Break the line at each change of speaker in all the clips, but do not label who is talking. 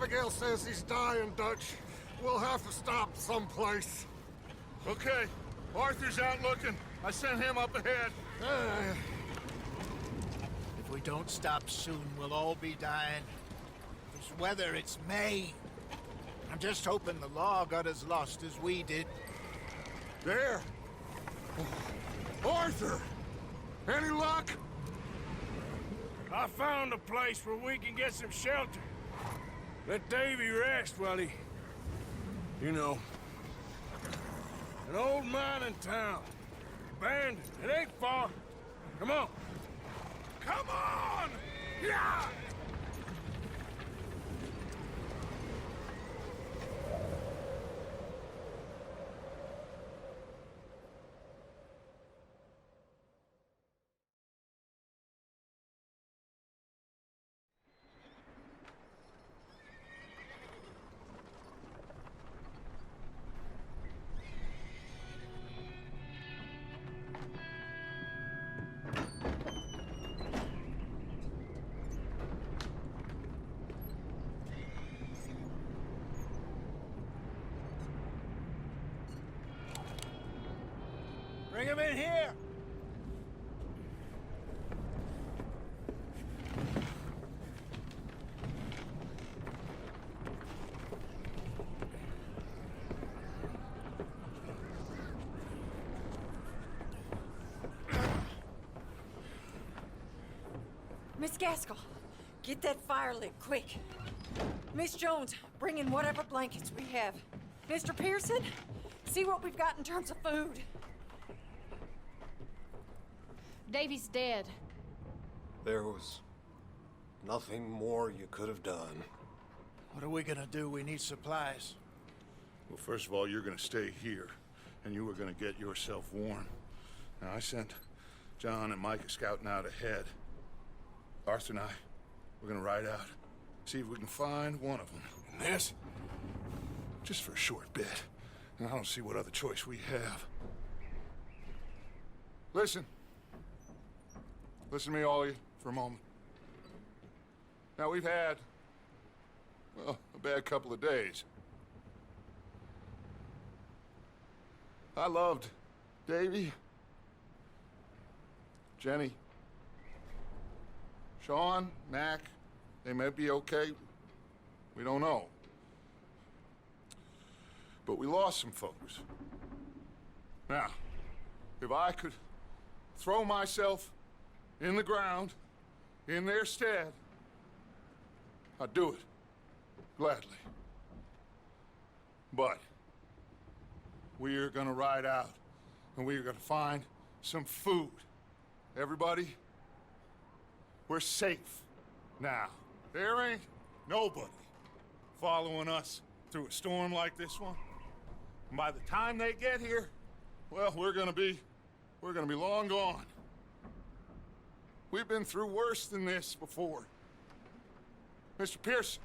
Abigail says he's dying, Dutch. We'll have to stop someplace.
Okay. Arthur's out looking. I sent him up ahead.
If we don't stop soon, we'll all be dying. This weather, it's May. I'm just hoping the law got as lost as we did.
There! Arthur! Any luck?
I found a place where we can get some shelter. Let Davy rest while he... You know. An old mining town. Abandoned. It ain't far. Come on. Come on! Yeah!
Bring him in here!
Miss Gaskell, get that fire lit, quick. Miss Jones, bring in whatever blankets we have. Mr. Pearson, see what we've got in terms of food.
Davy's dead.
There was nothing more you could have done.
What are we gonna do? We need supplies.
Well, first of all, you're gonna stay here, and you were gonna get yourself warm. Now, I sent John and Micah scouting out ahead. Arthur and I, we're gonna ride out, see if we can find one of them. And this, just for a short bit. And I don't see what other choice we have. Listen. Listen to me, all of you, for a moment. Now, we've had, well, a bad couple of days. I loved Davy, Jenny, Sean, Mac. They may be okay. We don't know. But we lost some folks. Now, if I could throw myself in the ground, in their stead, I'd do it, gladly. But we are gonna ride out, and we are gonna find some food. Everybody, we're safe now. There ain't nobody following us through a storm like this one. And by the time they get here, well, we're gonna be long gone. We've been through worse than this before. Mr. Pearson,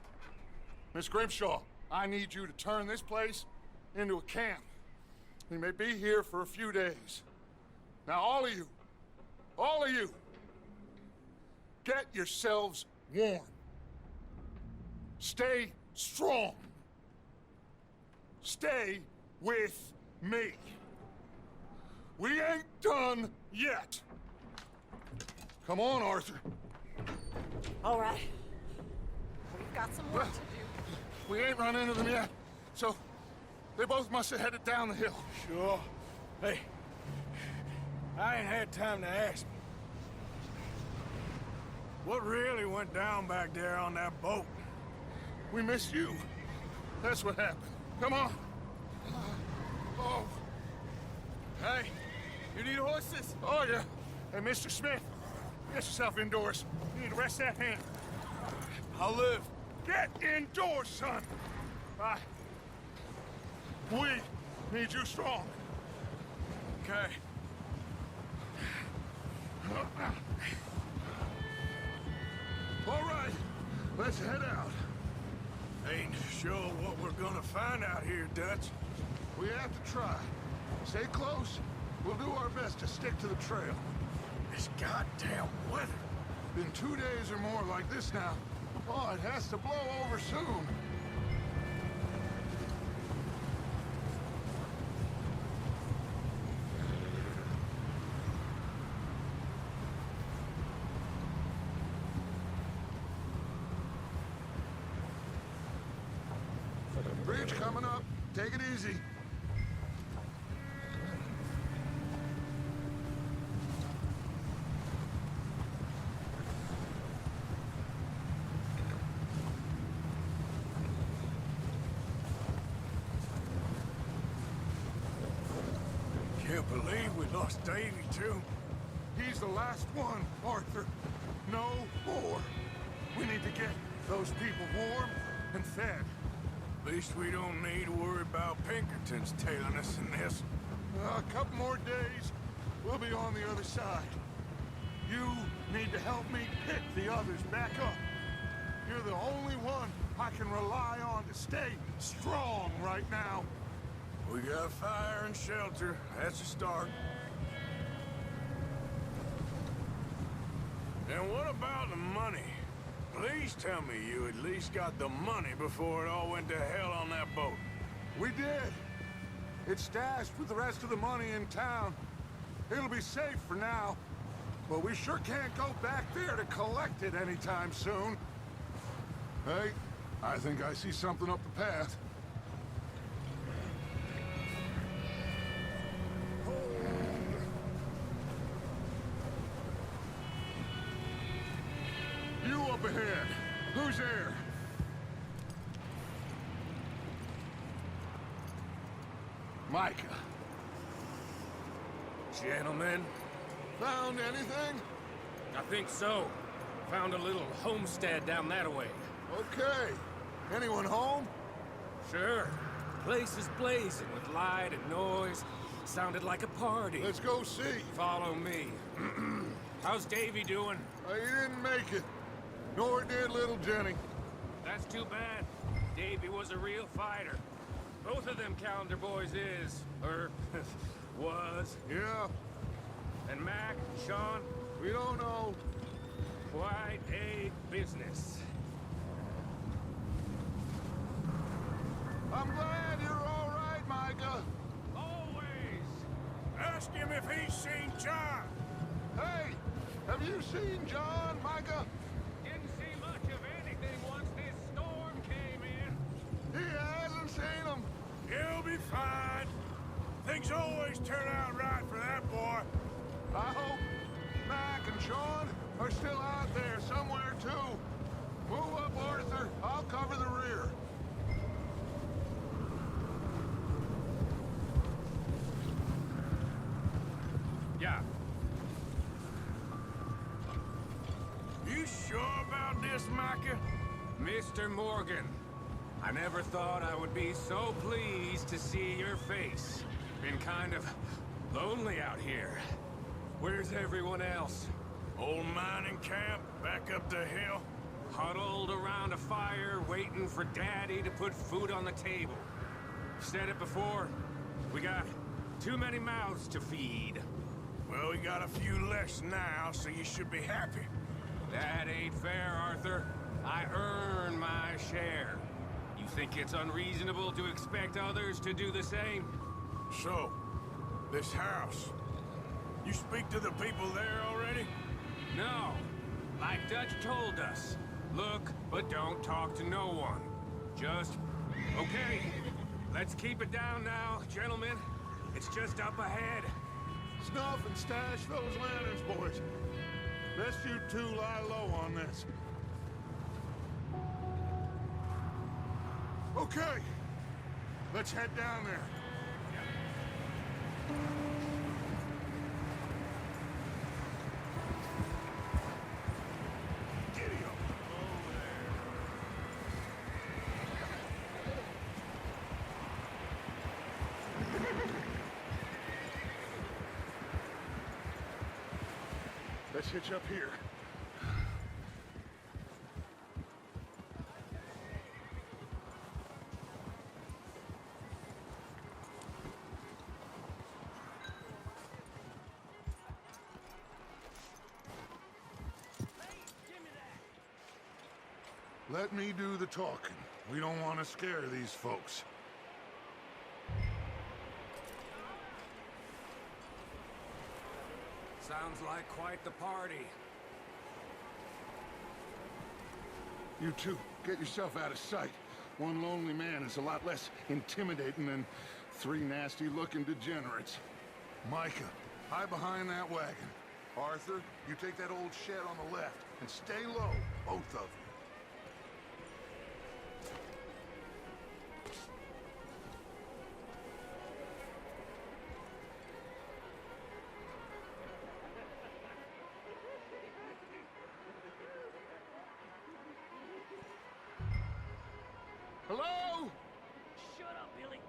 Miss Grimshaw, I need you to turn this place into a camp. We may be here for a few days. Now, all of you, get yourselves warm. Stay strong. Stay with me. We ain't done yet. Come on, Arthur.
All right. We've got some work to do.
We ain't run into them yet, so they both must have headed down the hill.
Sure. Hey, I ain't had time to ask. What really went down back there on that boat?
We missed you. That's what happened. Come on. Oh.
Hey, you need horses?
Oh, yeah. Hey, Mr. Smith, get yourself indoors. You need to rest that hand.
I'll live.
Get indoors, son. Bye. We need you strong.
Okay.
All right, let's head out.
Ain't sure what we're gonna find out here, Dutch.
We have to try. Stay close. We'll do our best to stick to the trail.
This goddamn weather.
Been 2 days or more like this now. Oh, it has to blow over soon. Bridge coming up. Take it easy.
Can't believe we lost Davy, too.
He's the last one, Arthur. No more. We need to get those people warm and fed.
At least we don't need to worry about Pinkertons tailing us in this.
A couple more days, we'll be on the other side. You need to help me pick the others back up. You're the only one I can rely on to stay strong right now.
We got fire and shelter. That's a start. And what about the money? Please tell me you at least got the money before it all went to hell on that boat.
We did. It's stashed with the rest of the money in town. It'll be safe for now. But we sure can't go back there to collect it anytime soon. Hey, I think I see something up the path. You up ahead. Who's there? Micah.
Gentlemen,
Found anything?
I think so. Found a little homestead down that way.
Okay. Anyone home?
Sure. Place is blazing with light and noise. Sounded like a party.
Let's go see.
Follow me. How's Davy doing?
He didn't make it. Nor did little Jenny.
That's too bad. Davy was a real fighter. Both of them Calendar boys is, or was.
Yeah,
And Mac, Sean,
we don't know.
quite a business.
I'm glad you're all right, Micah.
Always.
Ask him if he's seen John.
Hey, have you seen John, Micah?
Didn't see much of anything once this storm came in.
He hasn't seen him.
He'll be fine. Things always turn out right for that boy.
I hope Mac and Sean are still out there somewhere, too. Move up, Arthur. I'll cover the rear.
Yeah.
You sure about this, Micah?
Mr. Morgan, I never thought I would be so pleased to see your face. Been kind of lonely out here. Where's everyone else?
Old mining camp, back up the hill.
Huddled around a fire, waiting for Daddy to put food on the table. Said it before, we got too many mouths to feed.
Well, we got a few less now, so you should be happy.
That ain't fair, Arthur. I earn my share. You think it's unreasonable to expect others to do the same?
So, this house. You speak to the people there already?
No. Like Dutch told us. Look, but don't talk to no one. Just, okay. Let's keep it down now, gentlemen. It's just up ahead.
Snuff and stash those lanterns, boys. Best you two lie low on this. Okay. Let's head down there. Giddy up. Let's hitch up here. Let me do the talking. We don't want to scare these folks.
Sounds like quite the party.
You two, get yourself out of sight. One lonely man is a lot less intimidating than three nasty-looking degenerates. Micah, hide behind that wagon. Arthur, you take that old shed on the left, and stay low, both of you. Hello?
Shut up, Billy.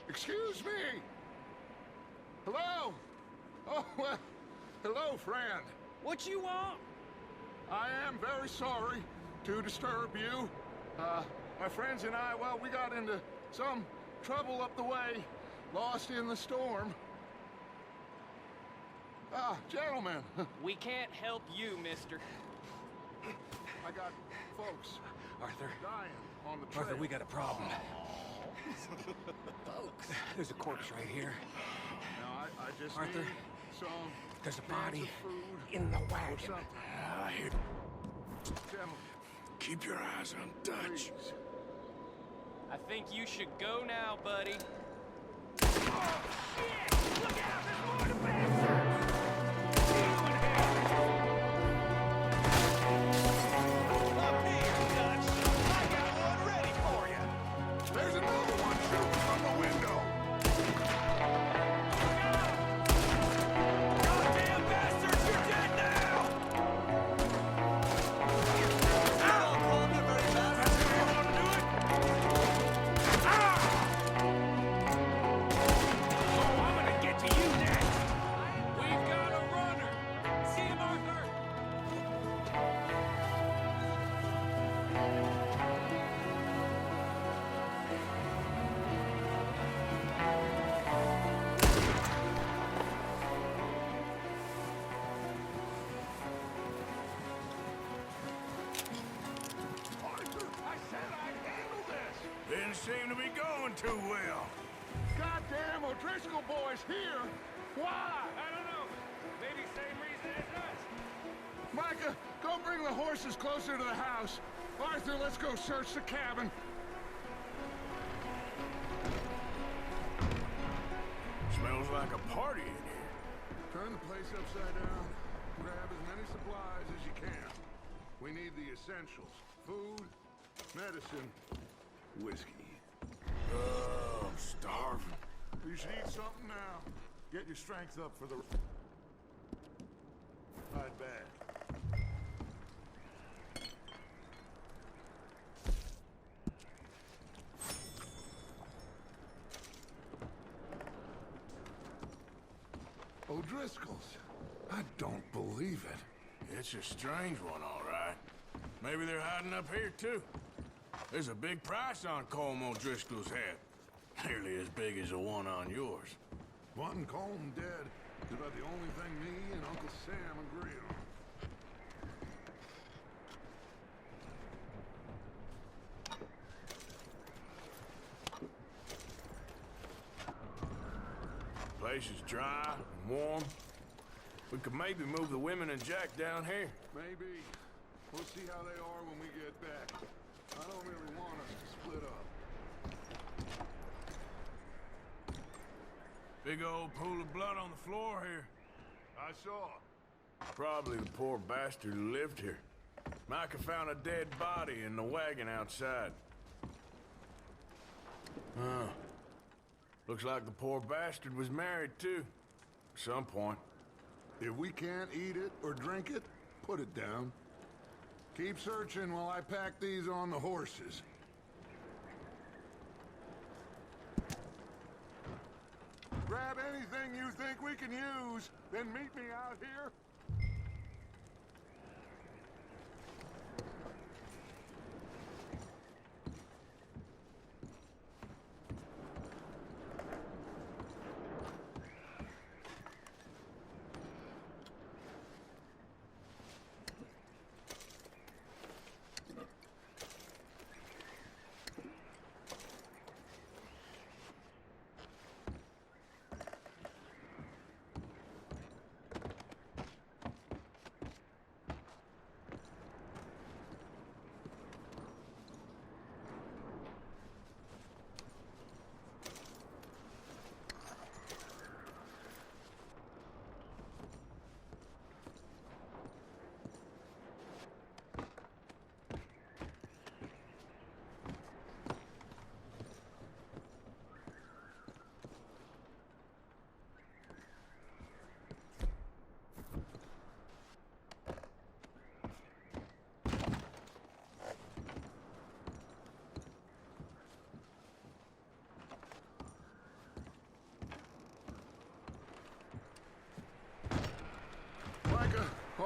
Excuse me? Hello? Oh, well, hello, friend.
What you want?
I am very sorry to disturb you. My friends and I, well, we got into some trouble up the way, lost in the storm. Ah, gentlemen,
We can't help you, mister.
I got folks
Arthur.
dying on the trail.
Arthur, we got a problem. Folks. There's a corpse right here.
Now, I just
Arthur,
need some
there's a
cans
body
of food
in the
or
wagon.
something.
Here,
Gentlemen,
keep your eyes on Dutch.
please.
I think you should go now, buddy.
There's another one shooting from the window.
Goddamn bastards, you're dead now! That's how you want to do it? Oh, I'm gonna get to you next!
We've got a runner! See him, Arthur!
Arthur, I said I'd handle this.
Didn't seem to be going too well.
Goddamn O'Driscoll boys here. Why?
I don't know. Maybe same reason as us.
Micah, go bring the horses closer to the house. Arthur, let's go search the cabin.
Smells like a party in here.
Turn the place upside down. Grab as many supplies as you can. We need the essentials. Food, medicine, whiskey.
Oh, I'm starving.
You should eat something now. Get your strength up for the ride back. O'Driscoll's. I don't believe it.
It's a strange one, all right. Maybe they're hiding up here, too. There's a big price on Colm O'Driscoll's head. Nearly as big as the one on yours.
Wanting Colm dead is about the only thing me and Uncle Sam agree on.
Place is dry and warm. We could maybe move the women and Jack down here.
Maybe. We'll see how they are when we get back. I don't really want us to split up.
Big old pool of blood on the floor here.
I saw.
Probably the poor bastard who lived here. Micah found a dead body in the wagon outside. Huh. Looks like the poor bastard was married, too. At some point.
If we can't eat it or drink it, put it down. Keep searching while I pack these on the horses. Grab anything you think we can use, then meet me out here.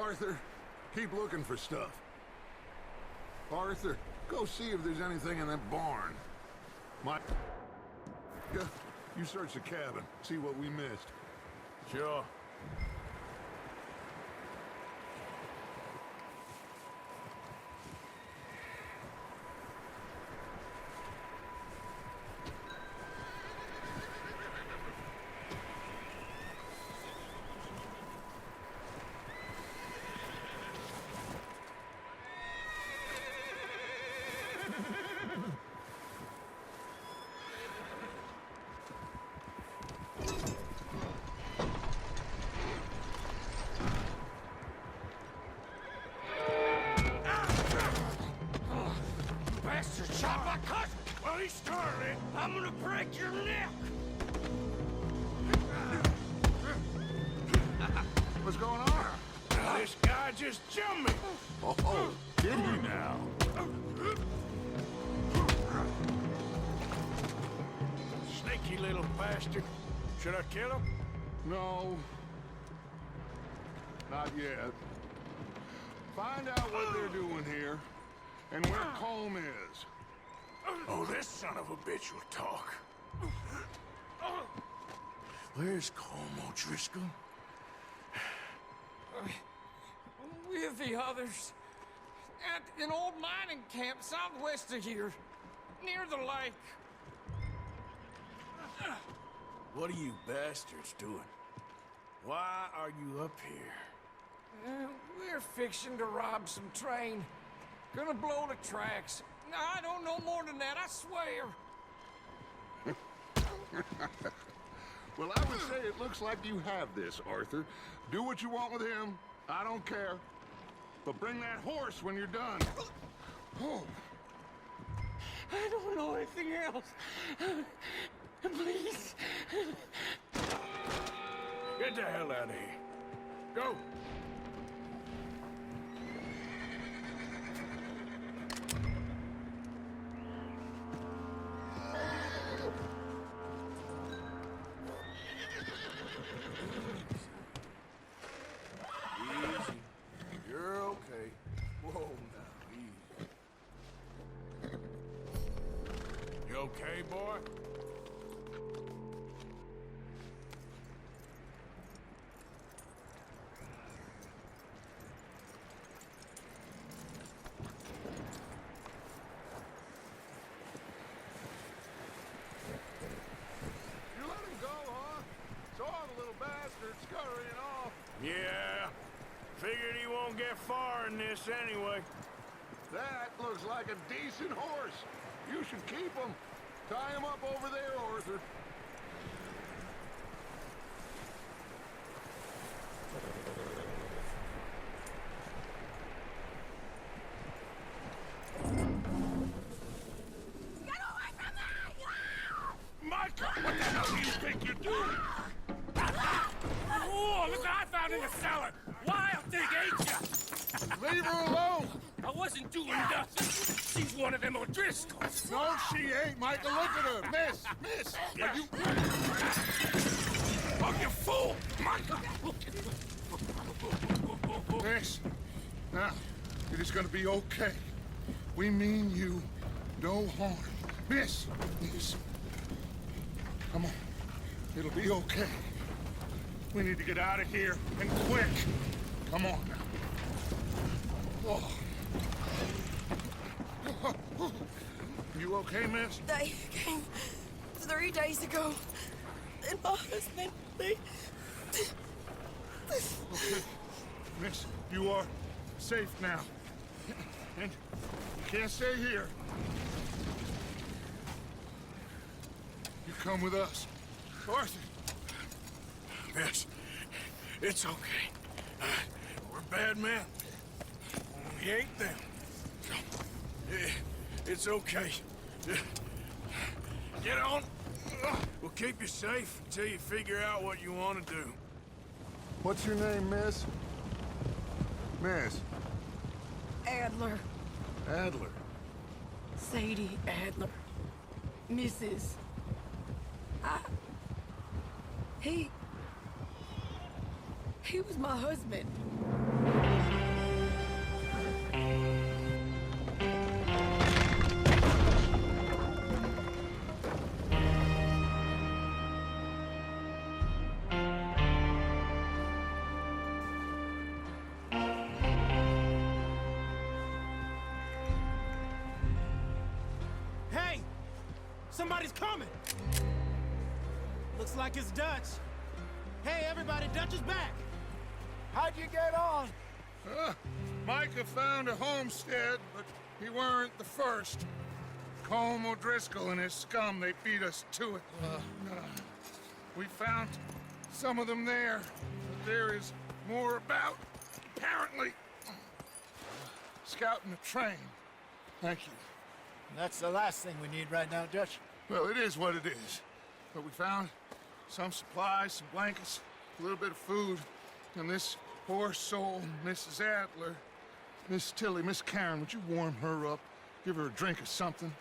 Arthur, keep looking for stuff. Arthur, go see if there's anything in that barn. Yeah, you search the cabin, see what we missed.
Sure.
Shot my cousin! Well, he started. I'm gonna break your neck!
What's going on?
This guy just jumped me!
Oh, did he now?
Sneaky little bastard. Should I kill him?
No. Not yet. Find out what they're doing here, and where Colm is.
Oh, this son of a bitch will talk. Where's Colm O'Driscoll?
With the others. At an old mining camp southwest of here. Near the lake.
What are you bastards doing? Why are you up here?
We're fixing to rob some train. Gonna blow the tracks. I don't know more than that, I swear.
Well, I would say it looks like you have this, Arthur. Do what you want with him. I don't care. But bring that horse when you're done. Oh.
I don't know anything else. Please.
Get the hell out of here. Go! Easy. You're okay. Whoa, now, easy. You okay, boy?
You let him go, huh? Saw the little bastard scurrying off.
Yeah. Figured he won't get far in this anyway.
That looks like a decent horse. You should keep him. Tie him up over there, Arthur.
Get away from me!
Michael, what the hell do you think you're doing?
Oh, look what I found in the cellar! Wild thing, ain't ya?
Leave her alone!
I wasn't doing nothing. She's one of them O'Driscolls.
No, she ain't, Michael. Look at her. Miss, are you...
Oh, you fool! Michael!
Miss, now, it is gonna be okay. We mean you no harm. Miss. Come on. It'll be okay. We need to get out of here, and quick. Come on now. Oh. You okay, miss?
They came 3 days ago. And my husband, they...
Okay. Miss, you are safe now. And you can't stay here. You come with us. Arthur.
Miss, it's okay. We're bad men. We ain't them. It's okay. Get on. We'll keep you safe until you figure out what you want to do.
What's your name, miss? Miss.
Adler.
Adler.
Sadie Adler. Mrs. He was my husband.
Somebody's coming! Looks like it's Dutch. Hey, everybody, Dutch is back!
How'd you get on?
Micah found a homestead, but he weren't the first. Colm O'Driscoll and his scum, they beat us to it. We found some of them there, but there is more about, apparently. Scouting the train. Thank you.
That's the last thing we need right now, Dutch.
Well, it is what it is. But we found some supplies, some blankets, a little bit of food, and this poor soul, Mrs. Adler, Miss Tilly, Miss Karen, would you warm her up? Give her a drink or something?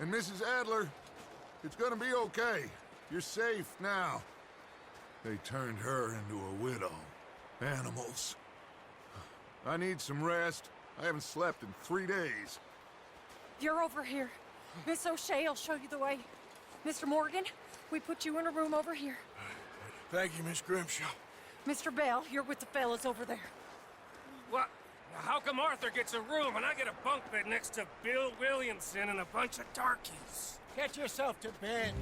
And Mrs. Adler, it's gonna be okay. You're safe now. They turned her into a widow. Animals. I need some rest. I haven't slept in 3 days.
You're over here. Miss O'Shea will show you the way. Mr. Morgan, we put you in a room over here.
Thank you, Miss Grimshaw.
Mr. Bell, you're with the fellas over there.
What? How come Arthur gets a room and I get a bunk bed next to Bill Williamson and a bunch of darkies?
Get yourself to bed.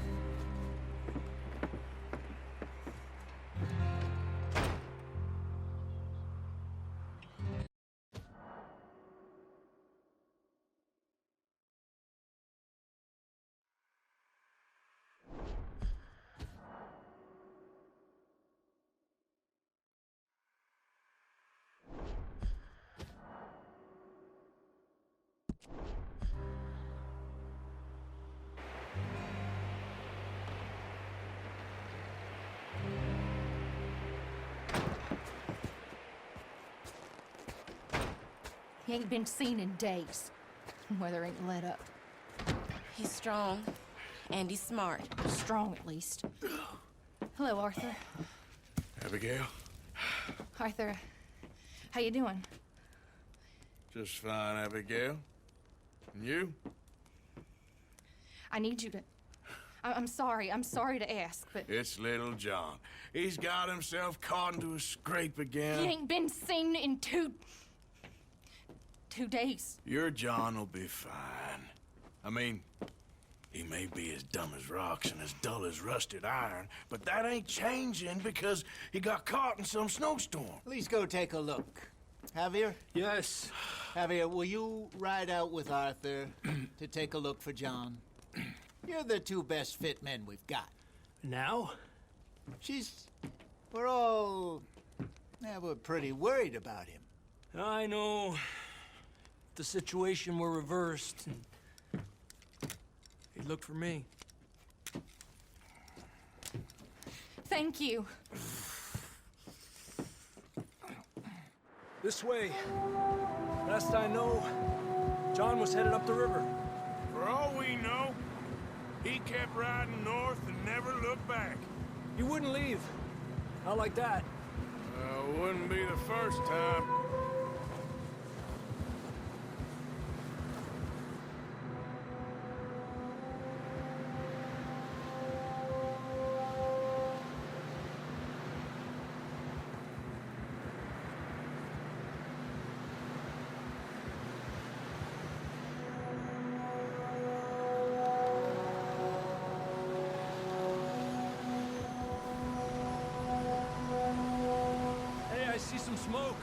He ain't been seen in days. Weather ain't let up.
He's strong, and he's smart.
Strong, at least. Hello, Arthur.
Abigail?
Arthur, how you doing?
Just fine, Abigail. And you?
I need you to... I'm sorry to ask, but...
It's little John. He's got himself caught into a scrape again.
He ain't been seen in 2 days.
Your John will be fine. I mean, he may be as dumb as rocks and as dull as rusted iron, but that ain't changing because he got caught in some snowstorm.
Please go take a look. Javier?
Yes.
Javier, will you ride out with Arthur to take a look for John? You're the 2 best fit men we've got.
Now?
We're all... we're pretty worried about him.
I know. The situation were reversed, and he'd look for me.
Thank you.
This way. Last I know, John was headed up the river.
For all we know, he kept riding north and never looked back.
He wouldn't leave. Not like that.
Wouldn't be the first time.
See some smoke.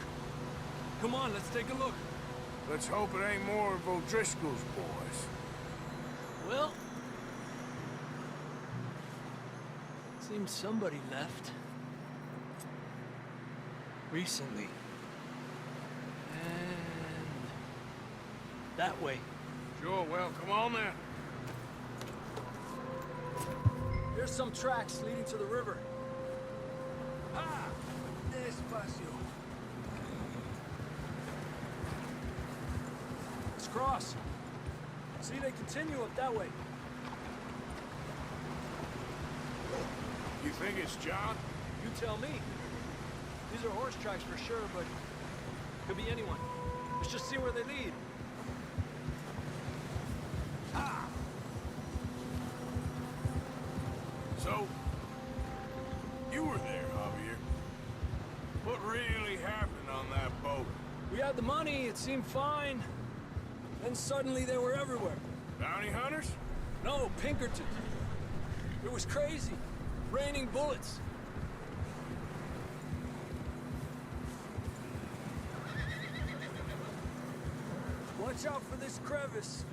Come on, let's take a look.
Let's hope it ain't more of O'Driscoll's boys.
Well, seems somebody left. Recently. And that way.
Sure, well, come on then.
There's some tracks leading to the river.
Ah! Despacio.
Let's cross. See, they continue up that way.
You think it's John?
You tell me. These are horse tracks for sure, but could be anyone. Let's just see where they lead.
Ah! So, you were there, Javier. What really happened on that boat?
We had the money, it seemed fine. Then suddenly they were everywhere.
Bounty hunters?
No, Pinkerton. It was crazy. Raining bullets. Watch out for this crevice.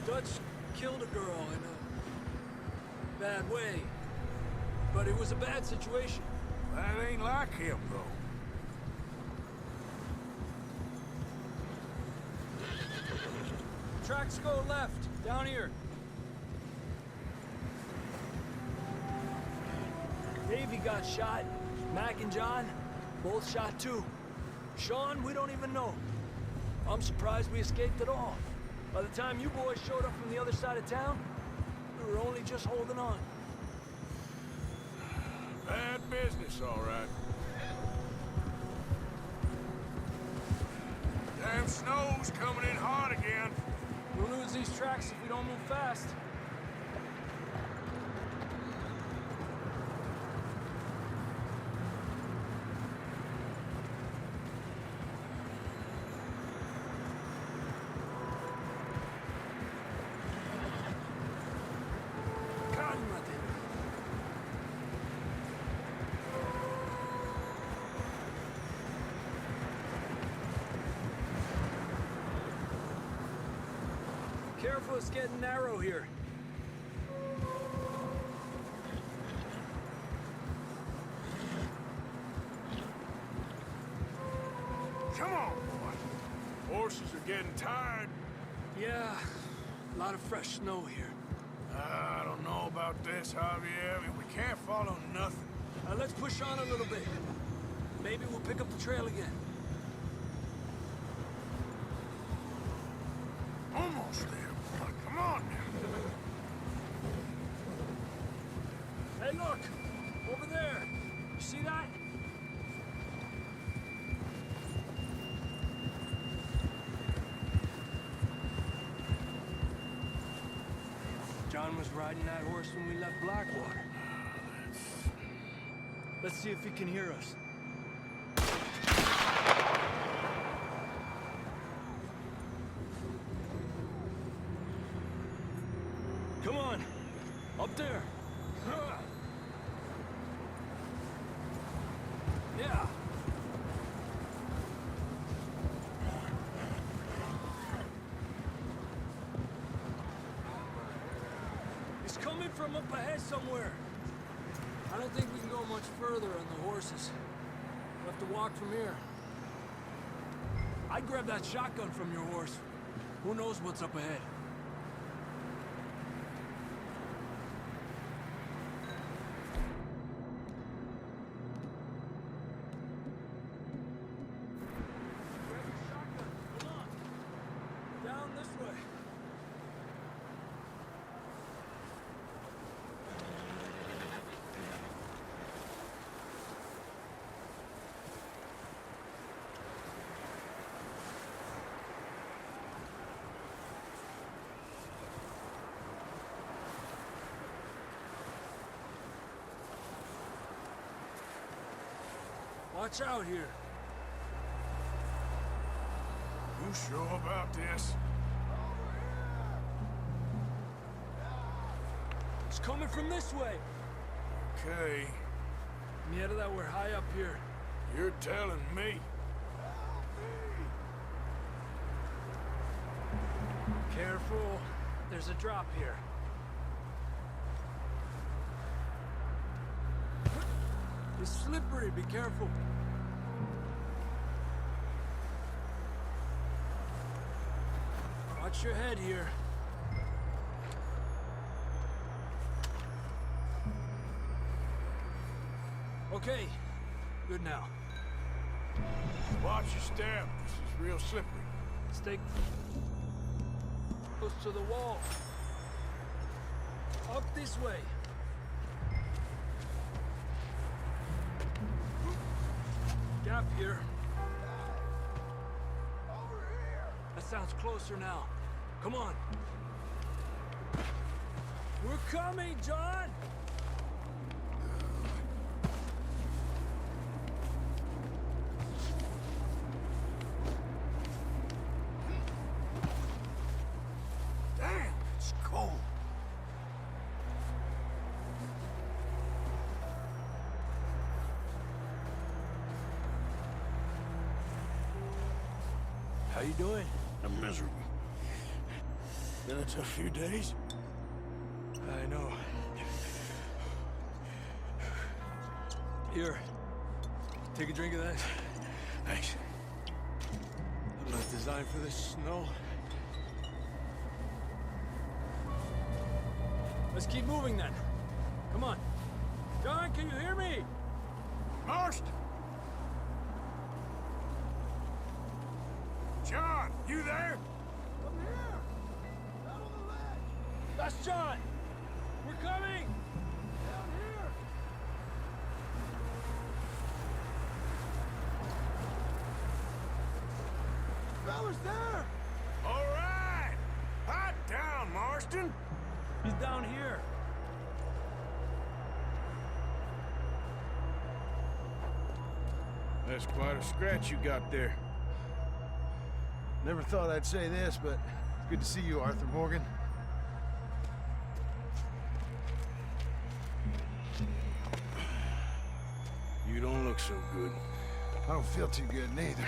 Dutch killed a girl in a bad way. But it was a bad situation.
That ain't like him, though.
Tracks go left, down here. Davey got shot. Mac and John, both shot too. Sean, we don't even know. I'm surprised we escaped at all. By the time you boys showed up from the other side of town, we were only just holding on.
Bad business, all right. Damn snow's coming in hard again.
We'll lose these tracks if we don't move fast. Careful, it's getting narrow here.
Come on, boy. Horses are getting tired.
Yeah, a lot of fresh snow here.
I don't know about this, Javier. We can't follow nothing.
Let's push on a little bit. Maybe we'll pick up the trail again.
Almost there. Come on now.
Hey, look! Over there! You see that? John was riding that horse when we left Blackwater. Let's see if he can hear us. Come on! Up there! Yeah! He's coming from up ahead somewhere. I don't think we can go much further on the horses. We'll have to walk from here. I'd grab that shotgun from your horse. Who knows what's up ahead? Watch out here.
You sure about this?
It's coming from this way.
Okay.
Mierda, we're high up here.
You're telling me.
Careful. There's a drop here. It's slippery. Be careful. Watch your head here. Okay. Good now.
Watch your step. This is real slippery.
Stay close to the wall. Up this way. Gap here. That sounds closer now. Come on. We're coming, John! How you doing?
I'm miserable. Been a tough few days.
I know. Here. Take a drink of that.
Thanks. I'm not designed for this snow.
Let's keep moving then. Come on. John, can you hear me?
Marston! John, you there?
I'm here! Down on the ledge! That's John! We're coming! Down here! Fella's there!
All right! Hot down, Marston!
He's down here.
That's quite a scratch you got there.
Never thought I'd say this, but it's good to see you, Arthur Morgan.
You don't look so good.
I don't feel too good, neither.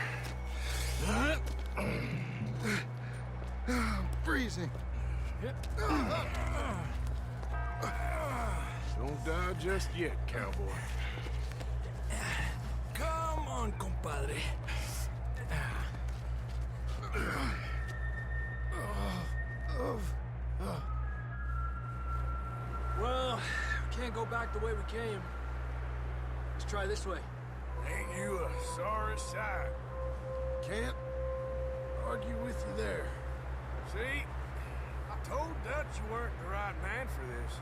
I'm freezing.
Don't die just yet, cowboy.
Come on, compadre. Well, we can't go back the way we came. Let's try this way.
Ain't you a sorry sight?
Can't argue with you there.
See? I told Dutch you weren't the right man for this.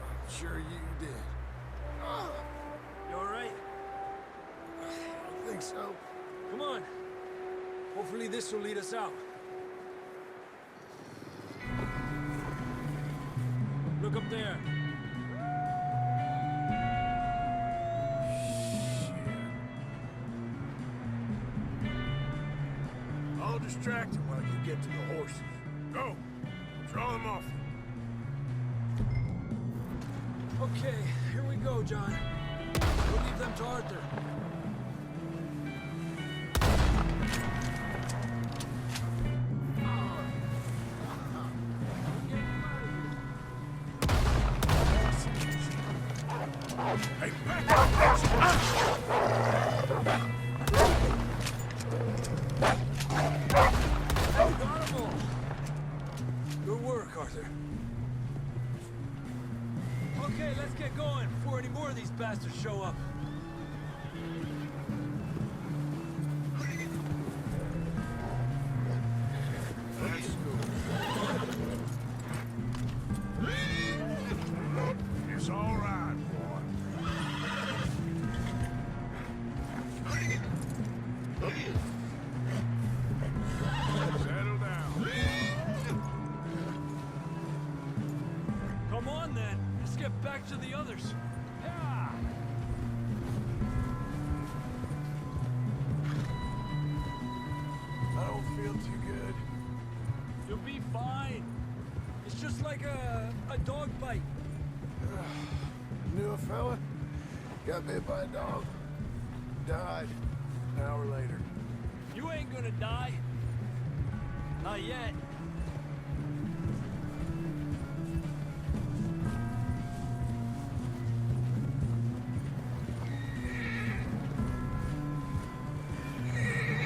I'm sure you did.
You all right?
I don't think so.
Come on. Hopefully this will lead us out. Look up there.
I'll distract him while you get to the horses. Go! Draw them off.
Okay, here we go, John. We'll leave them to Arthur.
Hey, back
Incredible! Good work, Arthur. Okay, let's get going before any more of these bastards show up.
It's all right, boy. Settle down.
Come on, then. Let's get back to the others. Yeah.
I don't feel too good.
You'll be fine. It's just like a dog bite.
Knew a fella, got bit by a dog, died an hour later.
You ain't gonna die. Not yet.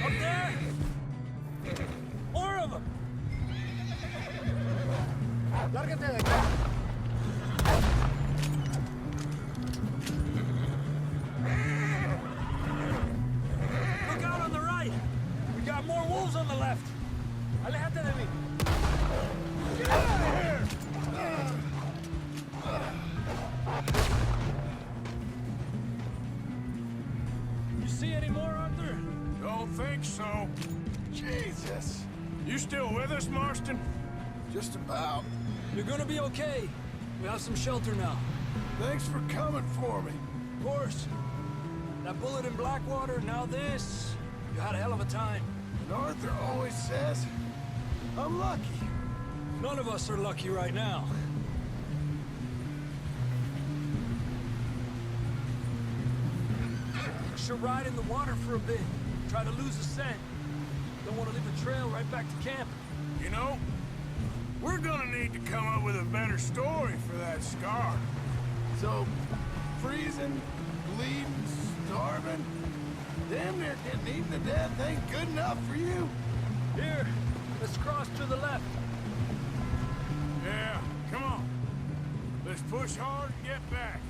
Up there! More of them!
Lárgate de acá.
Look out on the right! We got more wolves on the left! Alejate de mí! Get out of here! You see any more, Arthur?
Don't think so.
Jesus,
You still with us, Marston?
just about.
You're gonna be okay. We have some shelter now.
Thanks for coming for me.
Of course. That bullet in Blackwater, now this. You had a hell of a time.
And Arthur always says, I'm lucky.
None of us are lucky right now. Should ride in the water for a bit. Try to lose a scent. Don't want to leave a trail right back to camp.
You know, we're gonna need to come up with a better story for that scar.
So, freezing, bleeding, starving, damn near getting eaten to death ain't good enough for you?
Here, let's cross to the left.
Yeah, come on. Let's push hard and get back.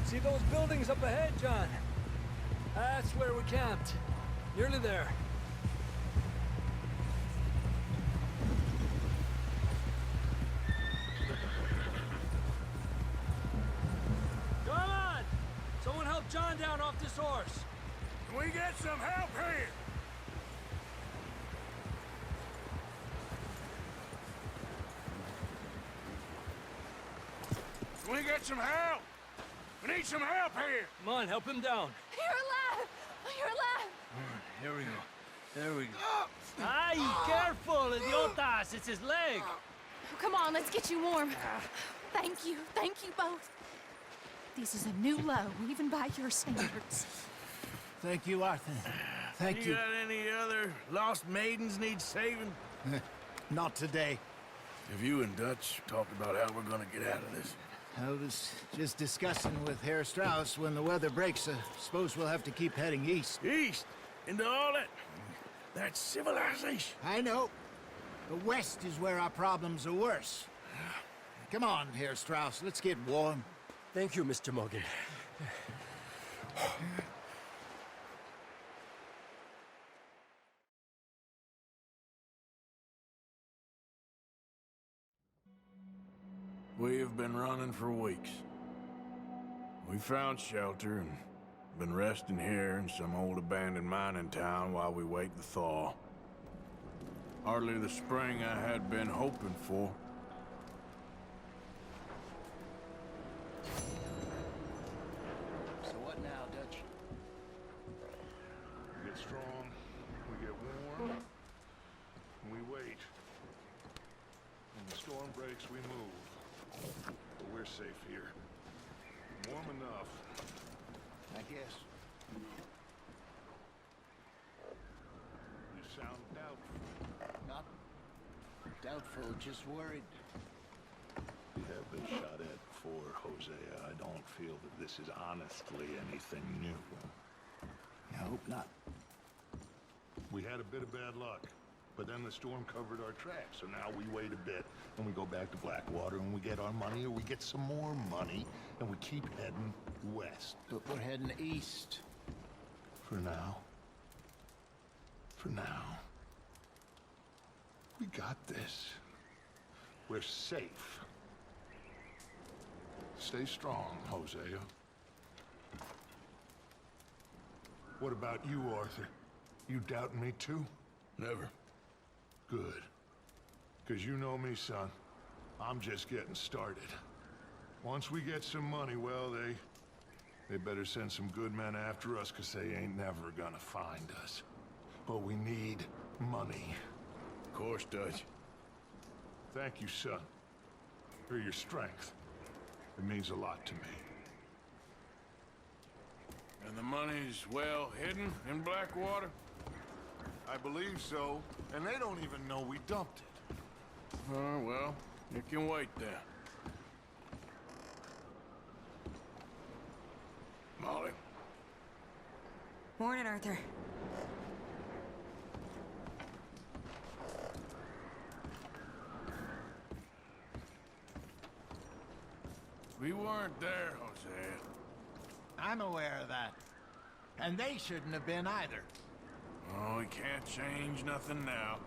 See those buildings up ahead, John? That's where we camped. Nearly there. Come on! Someone help John down off this horse.
Can we get some help here? Can we get some help? We need some help here!
Come on, help him down.
You're alive! You're alive!
Here we go. There we go. Ay, careful, idiotas! It's his leg!
Come on, let's get you warm. Thank you both. This is a new low, even by your standards.
Thank you, Arthur. Thank you.
You got any other lost maidens need saving?
Not today.
Have you and Dutch talked about how we're gonna get out of this?
I was just discussing with Herr Strauss when the weather breaks. Suppose we'll have to keep heading east.
East? Into all that civilization?
I know. The west is where our problems are worse. Come on, Herr Strauss, let's get warm.
Thank you, Mr. Morgan.
We have been running for weeks. We found shelter and been resting here in some old abandoned mining town while we wait the thaw. Hardly the spring I had been hoping for.
So what now, Dutch?
We get strong, we get warm, and we wait. When the storm breaks, we move. But we're safe here. Warm enough.
I guess.
You sound doubtful.
Not doubtful, just worried.
We have been shot at before, Hosea. I don't feel that this is honestly anything new.
I hope not.
We had a bit of bad luck, but then the storm covered our tracks, so now we wait a bit, and we go back to Blackwater, and we get our money, or we get some more money, and we keep heading west.
But we're heading east.
For now. For now. We got this. We're safe. Stay strong, Hosea. What about you, Arthur? You doubting me too?
Never.
Good. Because you know me, son. I'm just getting started. Once we get some money, well, they better send some good men after us, because they ain't never gonna find us. But we need money.
Of course, Dutch.
Thank you, son. For your strength. It means a lot to me.
And the money's well hidden in Blackwater?
I believe so, and they don't even know we dumped it.
Oh, well, you can wait then. Molly.
Morning, Arthur.
We weren't there, Hosea.
I'm aware of that. And they shouldn't have been either.
Oh, we can't change nothing now.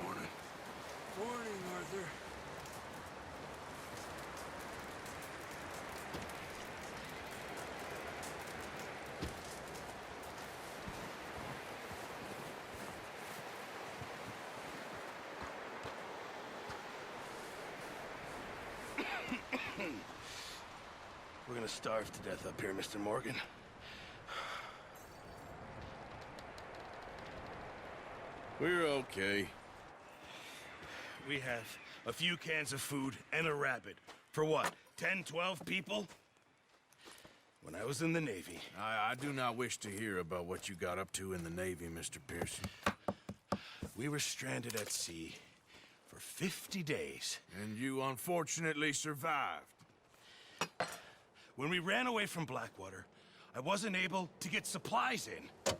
Morning.
Morning, Arthur.
We're gonna starve to death up here, Mr. Morgan.
We're okay. We have a few cans of food and a rabbit. For what, 10, 12 people? When I was in the Navy...
I do not wish to hear about what you got up to in the Navy, Mr. Pearson.
We were stranded at sea for 50 days.
And you unfortunately survived.
When we ran away from Blackwater, I wasn't able to get supplies in.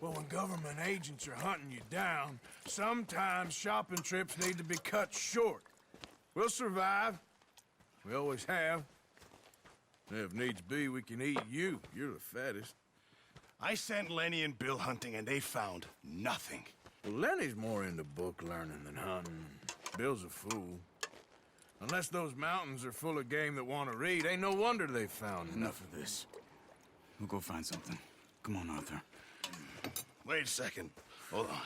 Well, when government agents are hunting you down, sometimes shopping trips need to be cut short. We'll survive. We always have. If needs be, we can eat you. You're the fattest.
I sent Lenny and Bill hunting, and they found nothing.
Well, Lenny's more into book learning than hunting. Bill's a fool. Unless those mountains are full of game that want to read, ain't no wonder they found
Enough of this. We'll go find something. Come on, Arthur.
Wait a second. Hold on.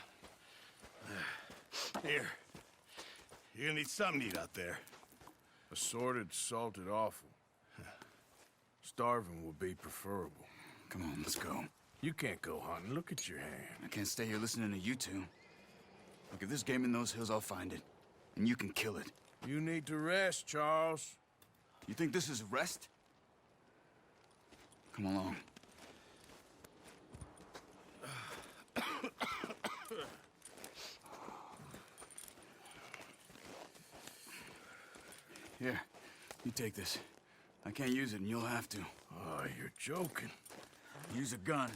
Here. You're gonna need something to eat out there.
Assorted, salted offal. Starving would be preferable.
Come on, let's go.
You can't go hunting. Look at your hand.
I can't stay here listening to you two. Look, if there's game in those hills, I'll find it. And you can kill it.
You need to rest, Charles.
You think this is rest? Come along. Here, you take this. I can't use it, and you'll have to.
Oh, you're joking.
Use a gun,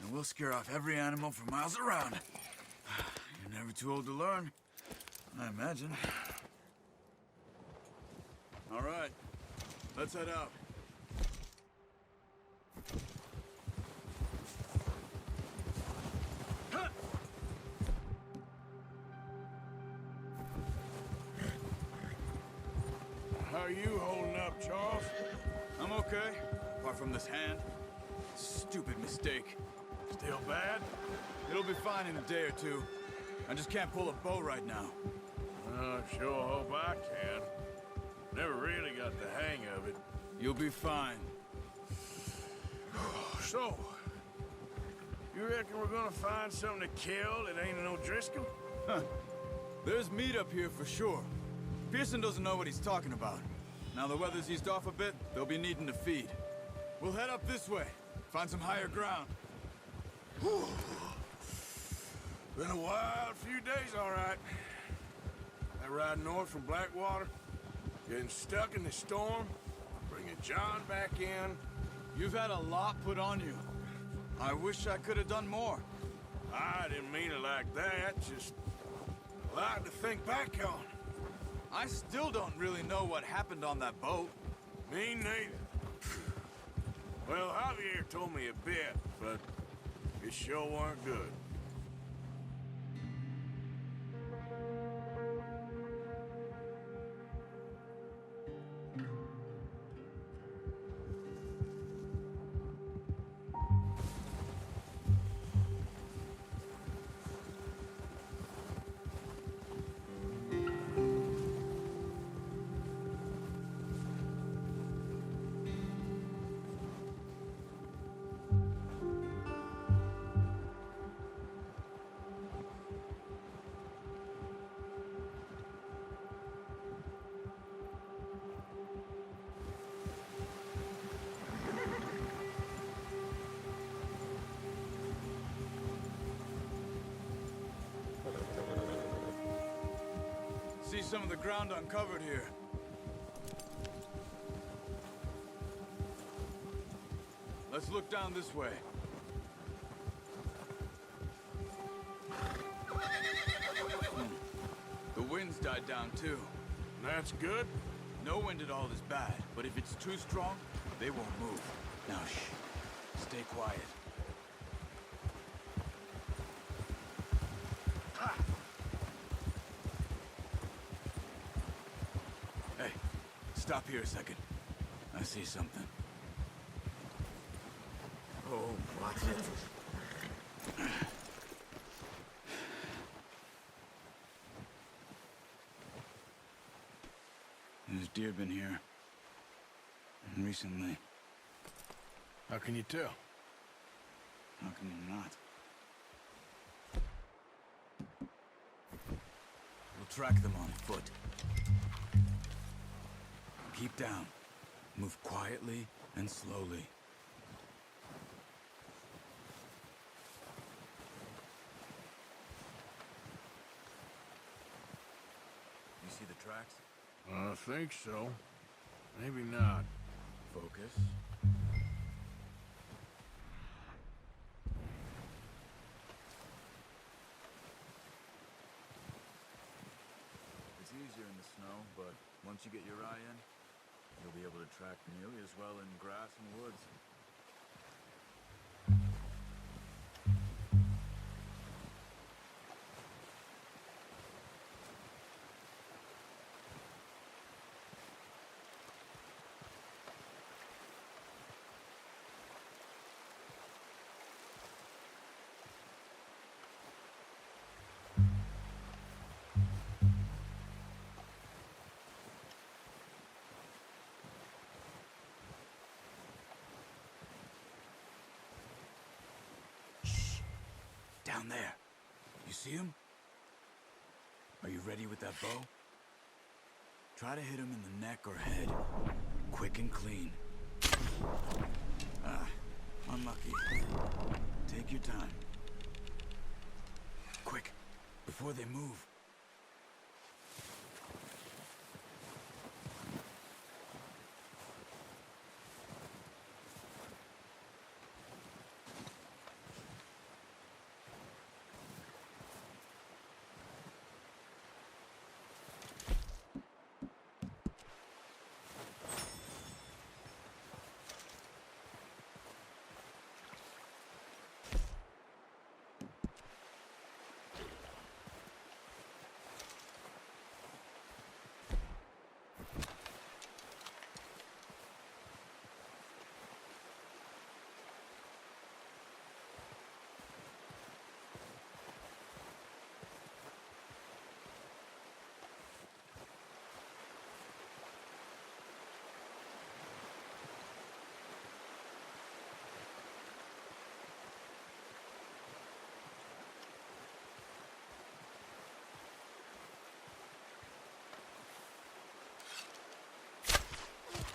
and we'll scare off every animal for miles around. You're never too old to learn, I imagine. All right, let's head out.
How are you holding up, Charles?
I'm okay, apart from this hand. Stupid mistake.
Still bad?
It'll be fine in a day or two. I just can't pull a bow right now.
I sure hope I can. Never really got the hang of it.
You'll be fine.
So, you reckon we're gonna find something to kill that ain't no Driscoll?
Huh. There's meat up here for sure. Pearson doesn't know what he's talking about. Now the weather's eased off a bit, they'll be needing to feed. We'll head up this way, find some higher ground.
Whew. Been a wild few days, all right. That ride north from Blackwater, getting stuck in the storm, bringing John back in.
You've had a lot put on you. I wish I could have done more.
I didn't mean it like that, just a lot to think back on.
I still don't really know what happened on that boat.
Me neither. Well, Javier told me a bit, but it sure weren't good.
See some of the ground uncovered here. Let's look down this way. The wind's died down too.
That's good.
No wind at all is bad, but if it's too strong, they won't move. Now shh. Stay quiet. Hey, stop here a second. I see something.
Oh, what's it?
There's deer been here. And recently.
How can you tell?
How can you not? track them on foot. Keep down. Move quietly and slowly. You see the tracks?
I think so. Maybe not.
Focus. It's easier in the snow, but once you get your eye in, you'll be able to track nearly as well in grass and woods. Down there. You see him? Are you ready with that bow? Try to hit him in the neck or head. Quick and clean. Ah, unlucky. Take your time. Quick, before they move.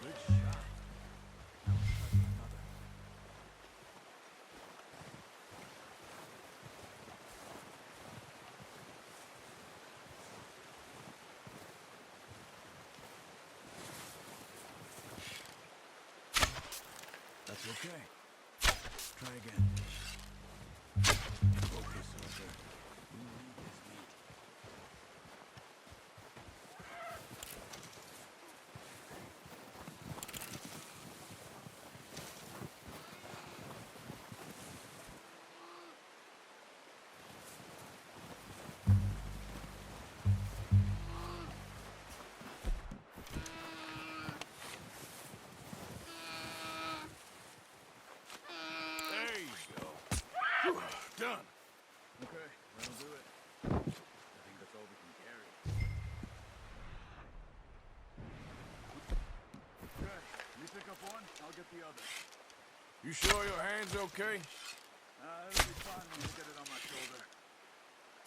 Good shot. That's okay. Try again. Focus, Arthur. You need this meat.
Done.
Okay, that'll do it. I think that's all we can carry. Okay, you pick up one, I'll get the other.
You sure your hand's okay?
It'll be fine when you get it on my shoulder.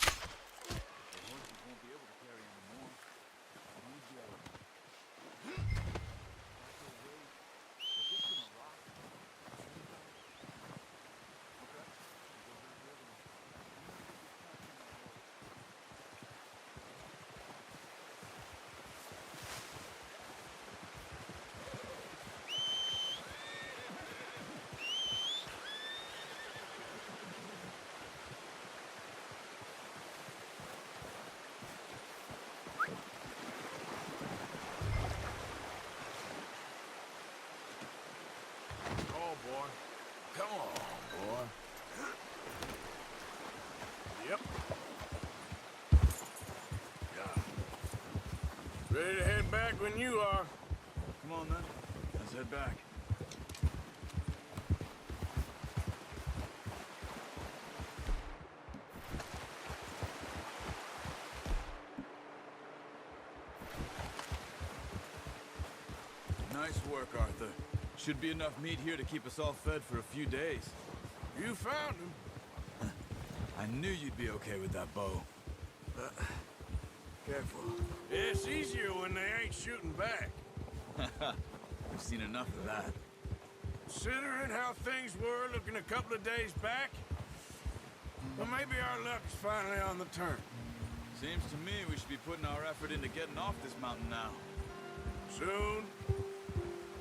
The horses won't be able to carry anymore. I need the other.
Boy. Come on, boy. Yep. Yeah. Ready to head back when you are.
Come on, then. Let's head back. Nice work, Arthur. Should be enough meat here to keep us all fed for a few days.
You found him.
I knew you'd be okay with that bow.
Careful.
It's easier when they ain't shooting back.
We've seen enough of that.
Considering how things were looking a couple of days back, well, maybe our luck is finally on the turn.
Seems to me we should be putting our effort into getting off this mountain now.
Soon.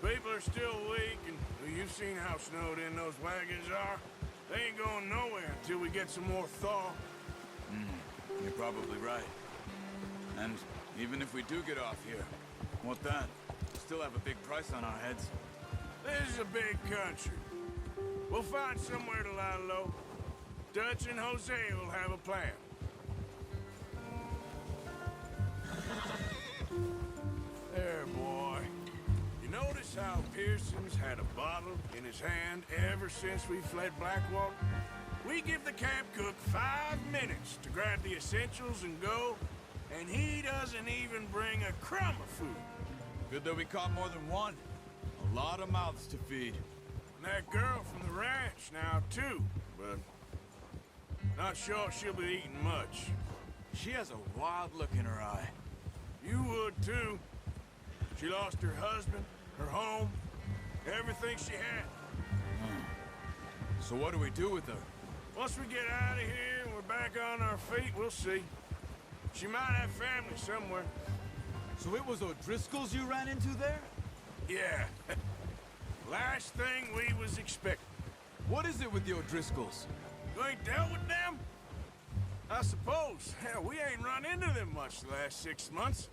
People are still weak, and well, you've seen how snowed in those wagons are. They ain't going nowhere until we get some more thaw.
You're probably right. And even if we do get off here, what then? We still have a big price on our heads.
This is a big country. We'll find somewhere to lie low. Dutch and Jose will have a plan. There, boy. You notice how Pearson's had a bottle in his hand ever since we fled Blackwater? We give the camp cook 5 minutes to grab the essentials and go, and he doesn't even bring a crumb of food.
Good that we caught more than one. A lot of mouths to feed.
And that girl from the ranch now, too, but not sure she'll be eating much.
She has a wild look in her eye.
You would, too. She lost her husband, her home, everything she had.
So what do we do with her?
Once we get out of here and we're back on our feet, we'll see. She might have family somewhere.
So it was O'Driscoll's you ran into there?
Yeah. Last thing we was expecting.
What is it with the O'Driscolls?
You ain't dealt with them? I suppose. Hell, we ain't run into them much the last 6 months.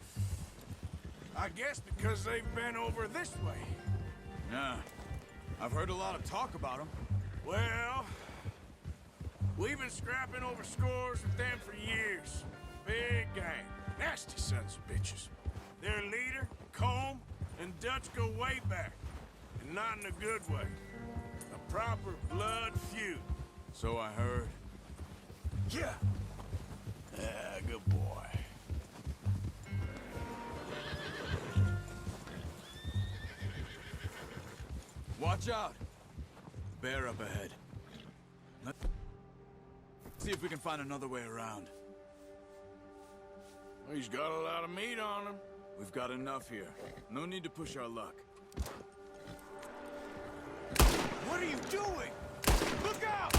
I guess because they've been over this way.
Yeah. I've heard a lot of talk about them.
Well, we've been scrapping over scores with them for years. Big gang. Nasty sons of bitches. Their leader, Combe, and Dutch go way back. And not in a good way. A proper blood feud.
So I heard.
Yeah. Good boy.
Watch out! Bear up ahead. Let's see if we can find another way around.
He's got a lot of meat on him.
We've got enough here. No need to push our luck.
What are you doing? Look out!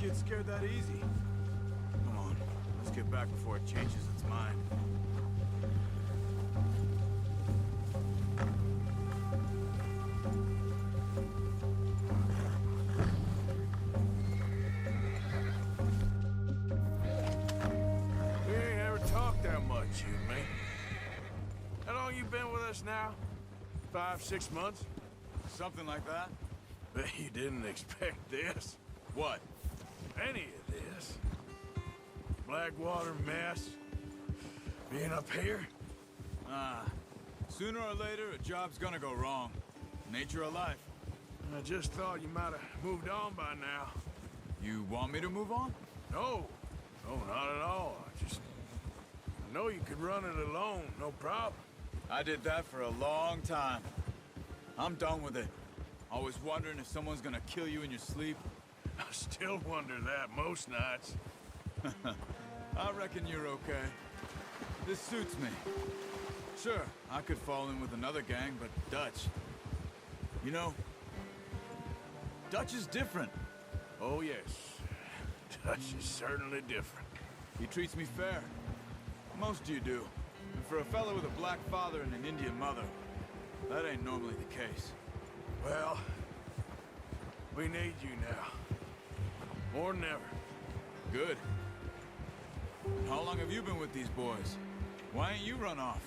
It scared that easy. Come on, let's get back before it changes its mind.
We ain't ever talked that much, you and me. How long you been with us now? 5, 6 months?
Something like that.
Bet you didn't expect this.
What?
Any of this. Blackwater mess. Being up here.
Sooner or later, a job's gonna go wrong. Nature of life.
I just thought you might have moved on by now.
You want me to move on?
No. No, not at all. I know you could run it alone, no problem.
I did that for a long time. I'm done with it. Always wondering if someone's gonna kill you in your sleep.
I still wonder that most nights.
I reckon you're okay. This suits me. Sure, I could fall in with another gang, but Dutch... You know, Dutch is different.
Oh, yes. Dutch is certainly different.
He treats me fair. Most of you do. And for a fellow with a black father and an Indian mother, that ain't normally the case.
Well, we need you now. More than ever.
Good. And how long have you been with these boys? Why ain't you run off?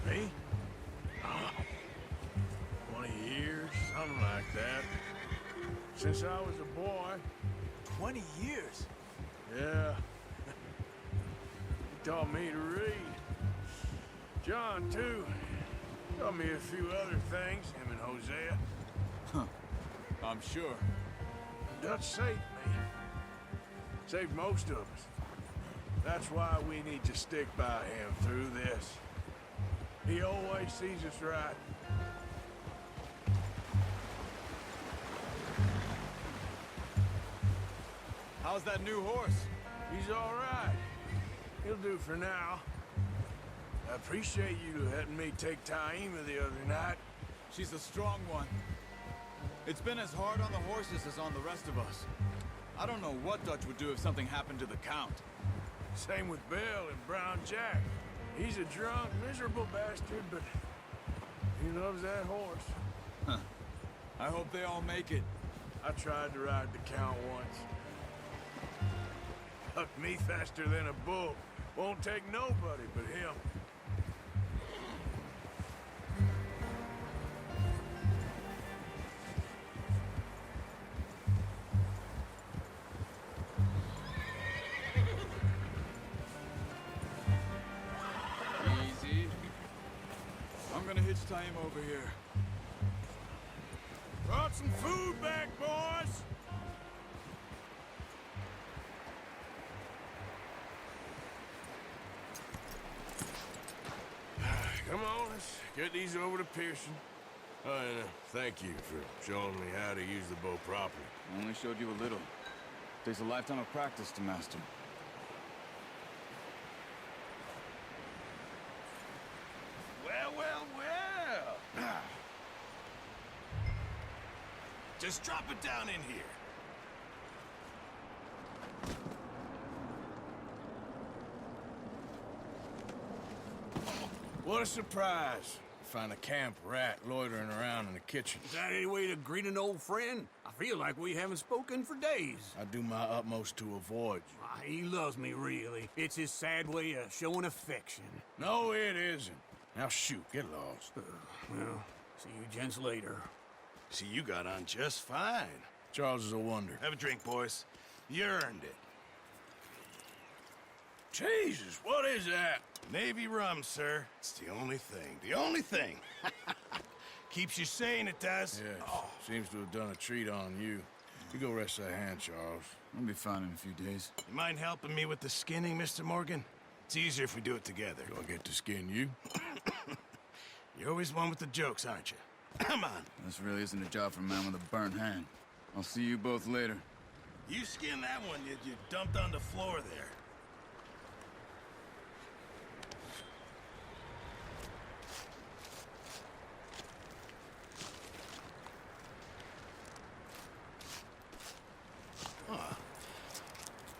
Me?
20 years, something like that. Since I was a boy.
20 years?
Yeah. He taught me to read. John, too. Taught me a few other things, him and Hosea.
Huh. I'm sure.
Dutch saved me. Saved most of us. That's why we need to stick by him through this. He always sees us right.
How's that new horse?
He's all right. He'll do for now. I appreciate you letting me take Taima the other night.
She's a strong one. It's been as hard on the horses as on the rest of us. I don't know what Dutch would do if something happened to the Count.
Same with Bill and Brown Jack. He's a drunk, miserable bastard, but he loves that horse.
Huh. I hope they all make it.
I tried to ride the Count once. Hucked me faster than a bull. Won't take nobody but him.
Easy. I'm gonna hitch time over here.
Brought some food back, boys! Come on, let's get these over to Pearson. Oh, and thank you for showing me how to use the bow properly.
I only showed you a little. Takes a lifetime of practice to master.
Well, well, well! Just drop it down in here. What a surprise. Find a camp rat loitering around in the kitchen.
Is that any way to greet an old friend? I feel like we haven't spoken for days.
I do my utmost to avoid you.
He loves me, really. It's his sad way of showing affection.
No, it isn't. Now shoot, get lost.
Well, see you gents later.
See, you got on just fine. Charles is a wonder.
Have a drink, boys. You earned it.
Jesus, what is that?
Navy rum, sir. It's the only thing. The only thing. Keeps you sane, it does.
Yes, seems to have done a treat on you. You go rest that hand, Charles.
I'll be fine in a few days.
You mind helping me with the skinning, Mr. Morgan? It's easier if we do it together.
Do I get to skin you?
You're always one with the jokes, aren't you? Come on.
This really isn't a job for a man with a burnt hand. I'll see you both later.
You skinned that one you dumped on the floor there.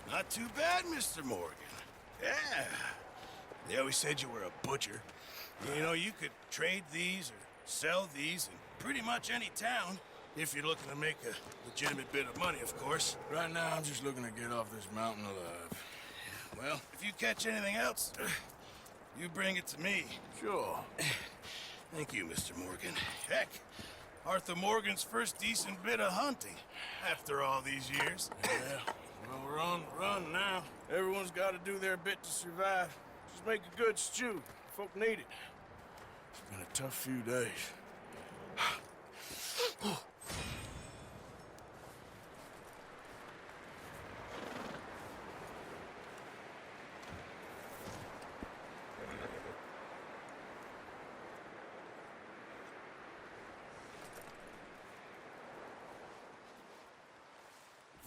Not too bad, Mr. Morgan. Yeah. They always said you were a butcher. You know, you could trade these or sell these in pretty much any town, if you're looking to make a legitimate bit of money, of course.
Right now, I'm just looking to get off this mountain alive.
Well, if you catch anything else, you bring it to me.
Sure.
Thank you, Mr. Morgan. Heck, Arthur Morgan's first decent bit of hunting after all these years.
Yeah. Well, we're on the run now. Everyone's got to do their bit to survive. Just make a good stew. Folk need it. It's been a tough few days.